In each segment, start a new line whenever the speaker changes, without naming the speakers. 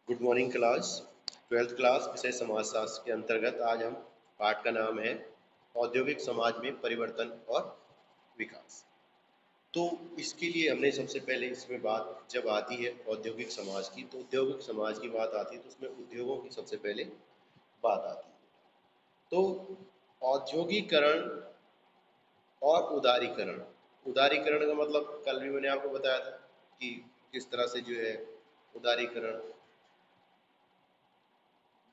Good morning class. 12th class विषय समाजशास्त्र के अंतर्गत आज हम पाठ का नाम है औद्योगिक समाज में परिवर्तन और विकास। तो इसके लिए हमने सबसे पहले इसमें बात जब आती है औद्योगिक समाज की, तो औद्योगिक समाज की बात आती है तो उसमें उद्योगों की सबसे पहले बात आती है। तो औद्योगिकरण और उदारीकरण। उदारीकरण का मतलब कल भी मैंने आपको बताया था कि किस तरह से जो है उदारीकरण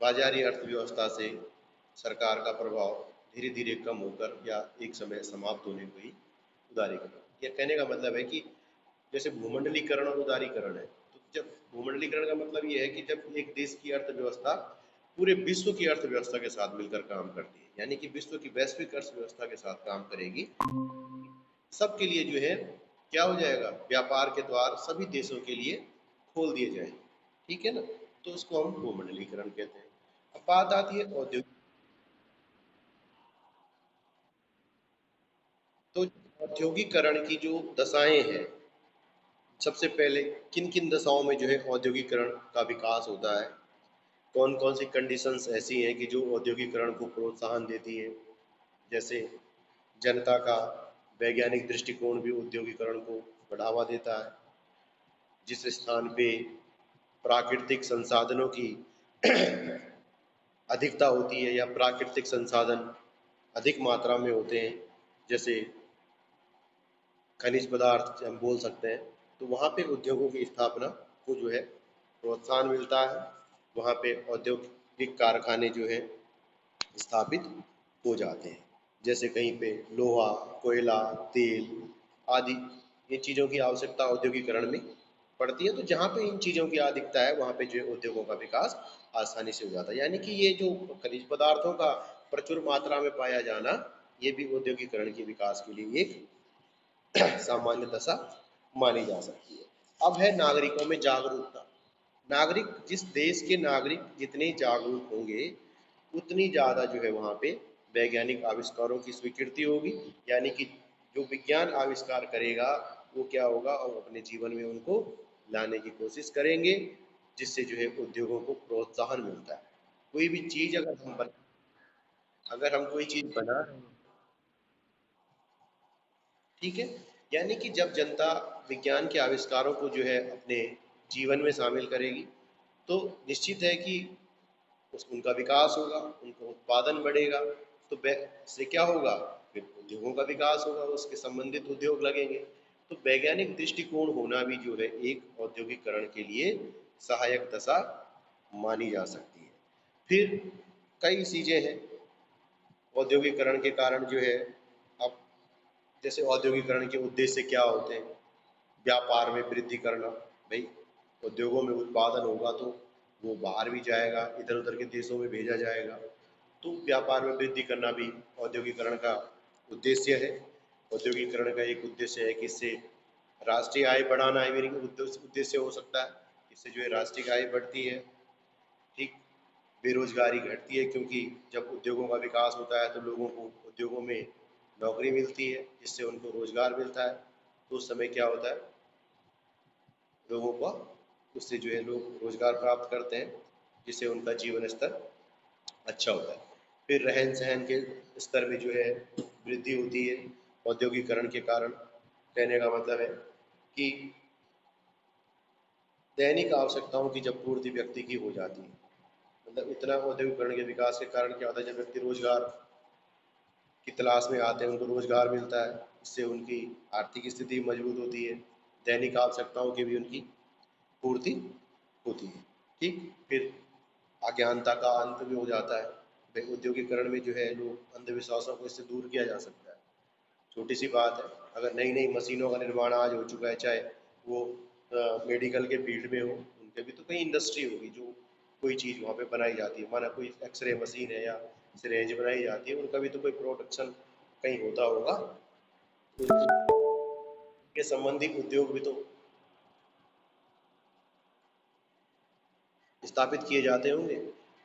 बाजारी अर्थव्यवस्था से सरकार का प्रभाव धीरे धीरे कम होकर या एक समय समाप्त होने को ही उदारीकरण। यह कहने का मतलब है कि जैसे भूमंडलीकरण और उदारीकरण है, तो जब भूमंडलीकरण का मतलब यह है कि जब एक देश की अर्थव्यवस्था पूरे विश्व की अर्थव्यवस्था के साथ मिलकर काम करती है, यानी कि विश्व की वैश्विक अर्थव्यवस्था के साथ काम करेगी, सबके लिए जो है क्या हो जाएगा, व्यापार के द्वार सभी देशों के लिए खोल दिए जाएंगे। ठीक है ना, तो उसको हम भूमंडलीकरण कहते हैं। अब बात आती है औद्योगिक। तो औद्योगिकरण की जो दशाएं हैं, सबसे पहले किन किन दशाओं में जो है औद्योगिकरण का विकास होता है, कौन कौन सी कंडीशंस ऐसी हैं कि जो औद्योगिकरण को प्रोत्साहन देती है। जैसे जनता का वैज्ञानिक दृष्टिकोण भी औद्योगिकरण को बढ़ावा देता है। जिस स्थान पे प्राकृतिक संसाधनों की अधिकता होती है या प्राकृतिक संसाधन अधिक मात्रा में होते हैं, जैसे खनिज पदार्थ हम बोल सकते हैं, तो वहाँ पे उद्योगों की स्थापना को जो है प्रोत्साहन मिलता है। वहाँ पे औद्योगिक कारखाने जो है स्थापित हो जाते हैं। जैसे कहीं पे लोहा, कोयला, तेल आदि इन चीज़ों की आवश्यकता औद्योगिकरण में पड़ती है। तो जहाँ पे इन चीज़ों की अधिकता है वहाँ पे जो है उद्योगों का विकास आसानी से हो जाता है। यानी कि ये जो खनिज पदार्थों का प्रचुर मात्रा में पाया जाना, ये भी औद्योगिकरण के विकास के लिए एक सामान्य दशा मानी जा सकती है। अब है नागरिकों में जागरूकता। नागरिक, जिस देश के नागरिक जितने जागरूक होंगे उतनी ज़्यादा जो है वहाँ पे वैज्ञानिक आविष्कारों की स्वीकृति होगी। यानी कि जो विज्ञान आविष्कार करेगा वो क्या होगा, और अपने जीवन में उनको लाने की कोशिश करेंगे, जिससे जो है उद्योगों को प्रोत्साहन मिलता है। कोई भी चीज़ अगर हम कोई चीज़ बना रहे हैं, ठीक है, यानी कि जब जनता विज्ञान के आविष्कारों को जो है अपने जीवन में शामिल करेगी, तो निश्चित है कि उनका विकास होगा, उनका उत्पादन बढ़ेगा। तो से क्या होगा, फिर उद्योगों का विकास होगा, उसके संबंधित उद्योग लगेंगे। तो वैज्ञानिक दृष्टिकोण होना भी जो है एक औद्योगिकरण के लिए सहायक दशा मानी जा सकती है। फिर कई चीज़ें हैं औद्योगिकरण के कारण जो है। अब जैसे औद्योगिकरण के उद्देश्य क्या होते हैं, व्यापार में वृद्धि करना। भाई उद्योगों में उत्पादन होगा तो वो बाहर भी जाएगा, इधर उधर के देशों में भेजा जाएगा। तो व्यापार में वृद्धि करना भी औद्योगिकरण का उद्देश्य है। औद्योगिकरण का एक उद्देश्य है कि इससे राष्ट्रीय आय बढ़ाना है, मेरी उद्देश्य हो सकता है। इससे जो है राष्ट्रीय आय बढ़ती है, ठीक, बेरोजगारी घटती है, क्योंकि जब उद्योगों का विकास होता है तो लोगों को उद्योगों में नौकरी मिलती है, जिससे उनको रोजगार मिलता है। तो उस समय क्या होता है, लोगों को उससे जो है लोग रोजगार प्राप्त करते हैं, जिससे उनका जीवन स्तर अच्छा होता है। फिर रहन सहन के स्तर में जो है वृद्धि होती है औद्योगिकरण के कारण। कहने का मतलब है कि दैनिक आवश्यकताओं की जब पूर्ति व्यक्ति की हो जाती है, मतलब इतना औद्योगिकरण के विकास के कारण क्या होता है, जब व्यक्ति रोजगार की तलाश में आते हैं उनको रोजगार मिलता है, इससे उनकी आर्थिक स्थिति मजबूत होती है, दैनिक आवश्यकताओं की भी उनकी पूर्ति होती है। ठीक, फिर अज्ञानता का अंत भी हो जाता है। भाई औद्योगिकरण में जो है लोग अंधविश्वासों को इससे दूर किया जा सकता है। छोटी सी बात है, अगर नई नई मशीनों का निर्माण आज हो चुका है, चाहे वो मेडिकल के फील्ड में हो, उनके भी तो कई इंडस्ट्री होगी जो कोई चीज़ वहाँ पे बनाई जाती है। माना कोई एक्सरे मशीन है या सिरेंज बनाई जाती है, उनका भी तो कोई प्रोडक्शन कहीं होता होगा, तो उनके संबंधित उद्योग भी तो स्थापित किए जाते होंगे।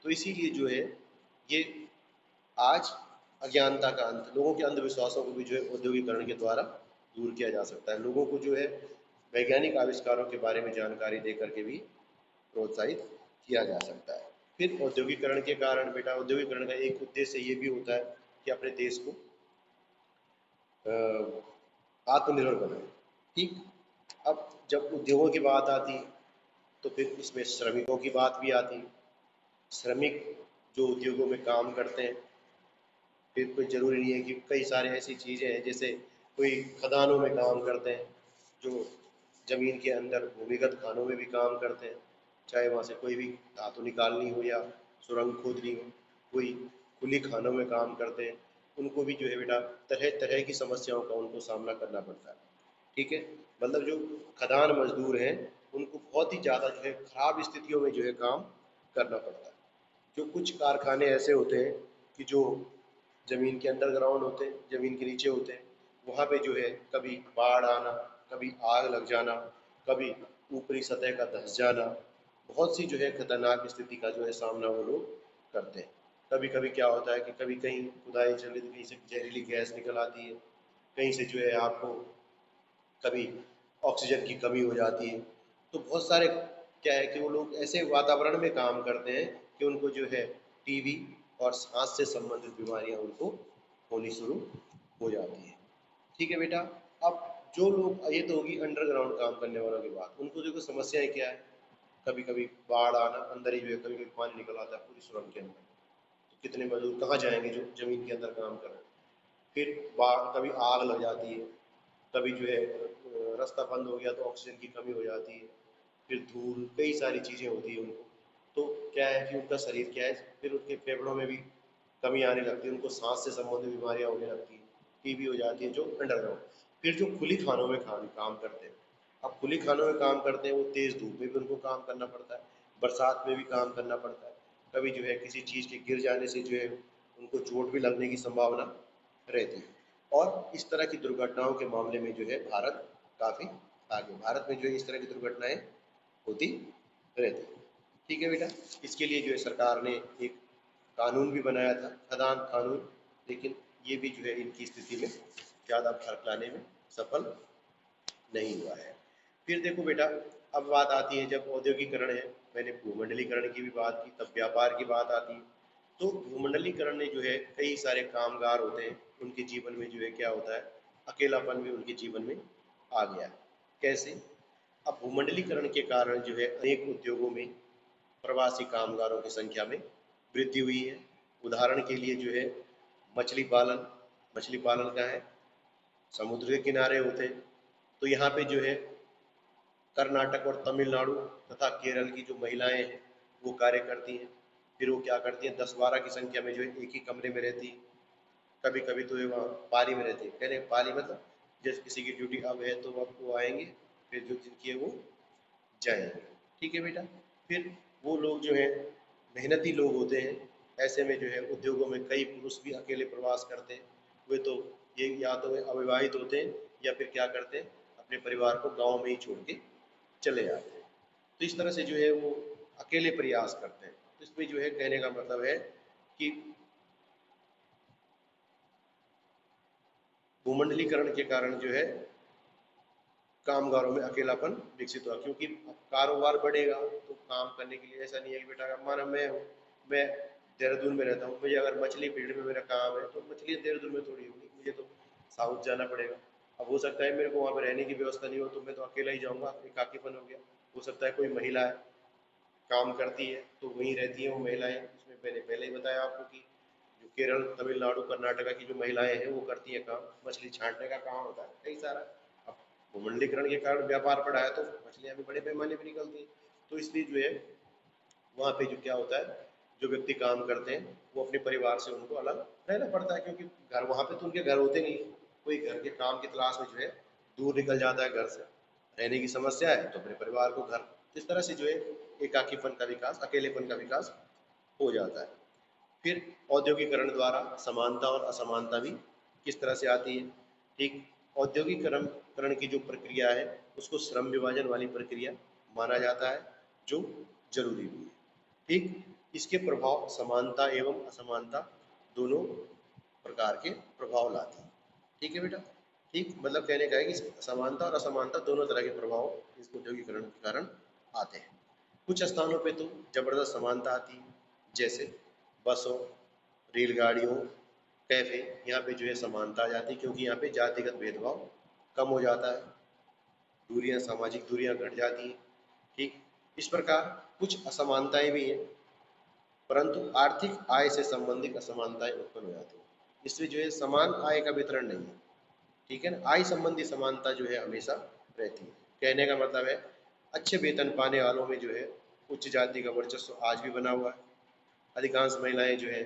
तो इसीलिए जो है ये आज अज्ञानता का अंत, लोगों के अंधविश्वासों को भी जो है औद्योगिकरण के द्वारा दूर किया जा सकता है। लोगों को जो है वैज्ञानिक आविष्कारों के बारे में जानकारी दे करके भी प्रोत्साहित किया जा सकता है। फिर औद्योगिकरण के कारण बेटा, औद्योगिकरण का एक उद्देश्य ये भी होता है कि अपने देश को आत्मनिर्भर बनाए। ठीक। अब जब उद्योगों की बात आती है तो फिर इसमें श्रमिकों की बात भी आती है। श्रमिक जो उद्योगों में काम करते हैं, फिर कोई ज़रूरी नहीं है कि कई सारी ऐसी चीज़ें हैं, जैसे कोई खदानों में काम करते हैं, जो ज़मीन के अंदर भूमिगत खानों में भी काम करते हैं, चाहे वहाँ से कोई भी धातु निकालनी हो या सुरंग खोदनी हो। कोई खुली खानों में काम करते हैं, उनको भी जो है बेटा तरह तरह की समस्याओं का उनको सामना करना पड़ता है। ठीक है। मतलब जो खदान मजदूर हैं, उनको बहुत ही ज़्यादा जो है खराब स्थितियों में जो है काम करना पड़ता है। जो कुछ कारखाने ऐसे होते हैं कि जो ज़मीन के अंडरग्राउंड होते हैं, ज़मीन के नीचे होते हैं, वहाँ पे जो है कभी बाढ़ आना, कभी आग लग जाना, कभी ऊपरी सतह का धंस जाना, बहुत सी जो है खतरनाक स्थिति का जो है सामना वो लोग करते हैं। कभी कभी क्या होता है कि कभी कहीं खुदाई चल रही तो कहीं से जहरीली गैस निकल आती है, कहीं से जो है आपको कभी ऑक्सीजन की कमी हो जाती है। तो बहुत सारे क्या है कि वो लोग ऐसे वातावरण में काम करते हैं कि उनको जो है टीबी और सांस से संबंधित बीमारियां उनको होनी शुरू हो जाती है। ठीक है बेटा। अब जो लोग, ये तो होगी अंडरग्राउंड काम करने वालों की बात, उनको देखो समस्याएं क्या है। कभी कभी बाढ़ आना, अंदर ही जो है कभी कभी पानी निकल आता है पूरी सुरंग के अंदर, तो कितने मजदूर कहाँ जाएंगे जो जमीन के अंदर काम कर रहे हैं। फिर बाढ़, कभी आग लग जाती है, कभी जो है रास्ता बंद हो गया तो ऑक्सीजन की कमी हो जाती है, फिर धूल, कई सारी चीज़ें होती हैं उनको। तो क्या है कि उनका शरीर क्या है, फिर उनके फेफड़ों में भी कमी आने लगती है, उनको सांस से संबंधित बीमारियां होने लगती हैं, टीबी हो जाती है जो अंडरग्राउंड। फिर जो खुली खानों में काम करते हैं, अब खुली खानों में काम करते हैं वो तेज़ धूप में भी उनको काम करना पड़ता है, बरसात में भी काम करना पड़ता है, कभी जो है किसी चीज़ के गिर जाने से जो है उनको चोट भी लगने की संभावना रहती है। और इस तरह की दुर्घटनाओं के मामले में जो है भारत काफ़ी आगे, भारत में जो है इस तरह की दुर्घटनाएं होती रहती है। ठीक है बेटा। इसके लिए जो है सरकार ने एक कानून भी बनाया था, खदान कानून, लेकिन ये भी जो है इनकी स्थिति में ज़्यादा फर्क लाने में सफल नहीं हुआ है। फिर देखो बेटा, अब बात आती है जब औद्योगिकरण है, मैंने भूमंडलीकरण की भी बात की, तब व्यापार की बात आती है। तो भूमंडलीकरण ने जो है कई सारे कामगार होते हैं, उनके जीवन में जो है क्या होता है, अकेलापन भी उनके जीवन में आ गया है। कैसे? अब भूमंडलीकरण के कारण जो है अनेक उद्योगों में प्रवासी कामगारों की संख्या में वृद्धि हुई है। उदाहरण के लिए जो है मछली पालन, मछली पालन का है, समुद्र के किनारे होते हैं, तो यहाँ पे जो है कर्नाटक और तमिलनाडु तथा केरल की जो महिलाएं हैं वो कार्य करती हैं। फिर वो क्या करती हैं, 10-12 की संख्या में जो है एक ही कमरे में रहती हैं। कभी कभी तो ये वहाँ पाली में रहती है, कहने पाली मतलब जैसे किसी की ड्यूटी अब है तो अब वो आएंगे, फिर जो जिनकी है वो जाएंगे। ठीक है बेटा। फिर वो लोग जो है मेहनती लोग होते हैं, ऐसे में जो है उद्योगों में कई पुरुष भी अकेले प्रवास करते हैं। वे तो ये या तो वे अविवाहित होते हैं या फिर क्या करते हैं, अपने परिवार को गांव में ही छोड़ के चले जाते हैं। तो इस तरह से जो है वो अकेले प्रयास करते हैं। तो इसमें जो है कहने का मतलब है कि भूमंडलीकरण के कारण जो है कामगारों में अकेलापन विकसित हुआ, क्योंकि कारोबार बढ़ेगा तो काम करने के लिए ऐसा नहीं है कि बेटा माना मैं हूँ, मैं देहरादून में रहता हूँ, मुझे अगर मछली फील्ड में मेरा काम है तो मछली देहरादून में थोड़ी होगी, मुझे तो साउथ जाना पड़ेगा। अब हो सकता है मेरे को वहाँ पर रहने की व्यवस्था नहीं हो तो मैं तो अकेला ही जाऊँगा, एकाकीपन हो गया। हो सकता है कोई महिला है, काम करती है तो वहीं रहती हैं वो महिलाएं, इसमें मैंने पहले ही बताया आपको कि जो केरल, तमिलनाडु, कर्नाटका की जो महिलाएं हैं वो करती हैं काम, मछली छांटने का काम होता है कई सारा। अब भूमंडलीकरण के कारण व्यापार बढ़ा है तो मछलियां भी बड़े पैमाने पर निकलती हैं। तो इसलिए जो है वहाँ पे जो क्या होता है, जो व्यक्ति काम करते हैं वो अपने परिवार से उनको अलग रहना पड़ता है, क्योंकि घर वहाँ पे तो उनके घर होते नहीं, कोई घर के काम की तलाश में जो है दूर निकल जाता है घर से, रहने की समस्या है तो अपने परिवार को घर, इस तरह से जो है एकाकीपन का विकास, अकेलेपन का विकास हो जाता है। फिर औद्योगिकरण द्वारा समानता और असमानता भी किस तरह से आती है। ठीक। औद्योगिकरण करण की जो प्रक्रिया है उसको श्रम विभाजन वाली प्रक्रिया माना जाता है, जो जरूरी भी है। ठीक। इसके प्रभाव समानता एवं असमानता दोनों प्रकार के प्रभाव लाती है। ठीक है बेटा। ठीक, मतलब कहने का है कि समानता और असमानता दोनों तरह के प्रभाव इस औद्योगिकरण के कारण आते हैं। कुछ स्थानों पे तो जबरदस्त समानता आती है, जैसे बसों, रेलगाड़ियों, कैफे, यहाँ पे जो है समानता आ जाती है, क्योंकि यहाँ पे जातिगत भेदभाव कम हो जाता है, दूरियां, सामाजिक दूरियां घट जाती हैं। ठीक इस प्रकार कुछ असमानताएं भी हैं, परंतु आर्थिक आय से संबंधित असमानताएं उत्पन्न हो जाती हैं। इसलिए जो है समान आय का वितरण नहीं है। ठीक है ना, आय संबंधी समानता जो है हमेशा रहती है। कहने का मतलब है अच्छे वेतन पाने वालों में जो है उच्च जाति का वर्चस्व आज भी बना हुआ है। अधिकांश महिलाएं जो है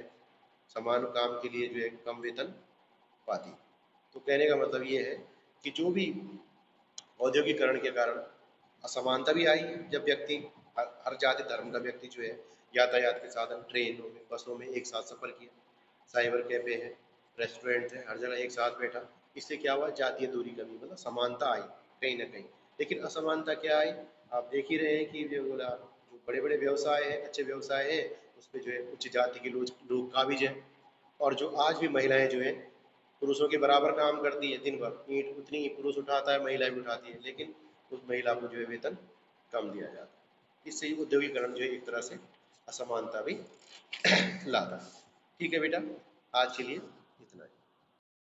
समान काम के लिए जो है कम वेतन पाती। तो कहने का मतलब ये है कि जो भी औद्योगिकरण के कारण असमानता भी आई है, जब व्यक्ति हर जाति धर्म का व्यक्ति जो है यातायात के साधन ट्रेनों में, बसों में एक साथ सफर किया, साइबर कैफे है, रेस्टोरेंट है, हर जगह एक साथ बैठा। इससे क्या हुआ, जातीय दूरी कमी, मतलब समानता आई कहीं ना कहीं। लेकिन असमानता क्या आई, आप देख ही रहे हैं कि जो बोला जो बड़े बड़े व्यवसाय है, अच्छे व्यवसाय है, उसमें जो है उच्च जाति के लोग काबिज हैं। और जो आज भी महिलाएं जो है पुरुषों के बराबर काम करती है, दिन भर ईंट उतनी ही पुरुष उठाता है, महिलाएं भी उठाती है, लेकिन उस महिला को जो है वेतन कम दिया जाता है। इससे ही औद्योगिकरण जो है एक तरह से असमानता भी लाता है। ठीक है बेटा, आज के लिए इतना ही।